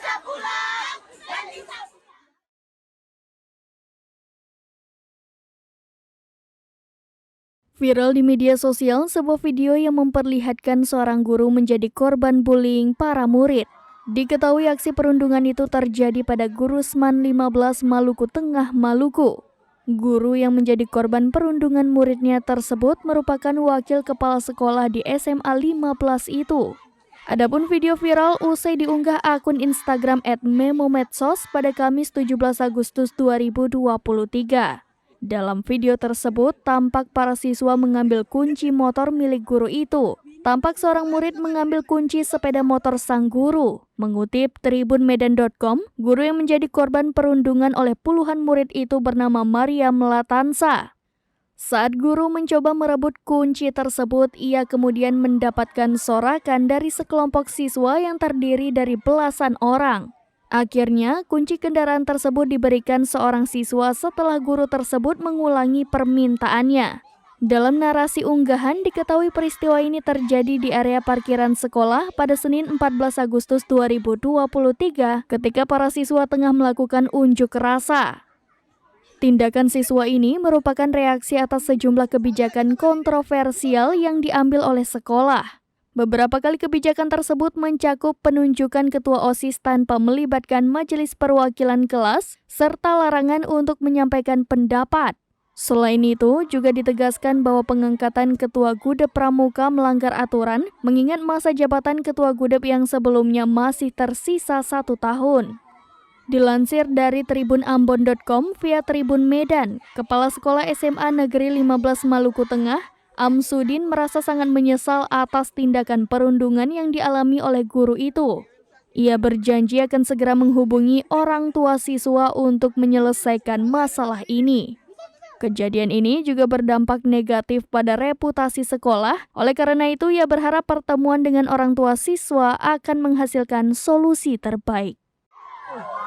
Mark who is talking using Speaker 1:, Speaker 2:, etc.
Speaker 1: bisa pulang, dan bisa.
Speaker 2: Viral di media sosial sebuah video yang memperlihatkan seorang guru menjadi korban bullying para murid. Diketahui aksi perundungan itu terjadi pada Gurusman 15 Maluku Tengah, Maluku. Guru yang menjadi korban perundungan muridnya tersebut merupakan wakil kepala sekolah di SMA 15 itu. Adapun video viral usai diunggah akun Instagram @memomedsos pada Kamis 17 Agustus 2023. Dalam video tersebut, tampak para siswa mengambil kunci motor milik guru itu. Tampak seorang murid mengambil kunci sepeda motor sang guru. Mengutip tribunmedan.com, guru yang menjadi korban perundungan oleh puluhan murid itu bernama Mariam Latansa. Saat guru mencoba merebut kunci tersebut, ia kemudian mendapatkan sorakan dari sekelompok siswa yang terdiri dari belasan orang. Akhirnya, kunci kendaraan tersebut diberikan seorang siswa setelah guru tersebut mengulangi permintaannya. Dalam narasi unggahan, diketahui peristiwa ini terjadi di area parkiran sekolah pada Senin 14 Agustus 2023 ketika para siswa tengah melakukan unjuk rasa. Tindakan siswa ini merupakan reaksi atas sejumlah kebijakan kontroversial yang diambil oleh sekolah. Beberapa kali kebijakan tersebut mencakup penunjukan ketua OSIS tanpa melibatkan majelis perwakilan kelas, serta larangan untuk menyampaikan pendapat. Selain itu, juga ditegaskan bahwa pengangkatan ketua Gudep Pramuka melanggar aturan, mengingat masa jabatan ketua Gudep yang sebelumnya masih tersisa 1 tahun. Dilansir dari tribunambon.com via Tribun Medan, Kepala Sekolah SMA Negeri 15 Maluku Tengah, Amsudin merasa sangat menyesal atas tindakan perundungan yang dialami oleh guru itu. Ia berjanji akan segera menghubungi orang tua siswa untuk menyelesaikan masalah ini. Kejadian ini juga berdampak negatif pada reputasi sekolah. Oleh karena itu, ia berharap pertemuan dengan orang tua siswa akan menghasilkan solusi terbaik.
Speaker 1: Bisa.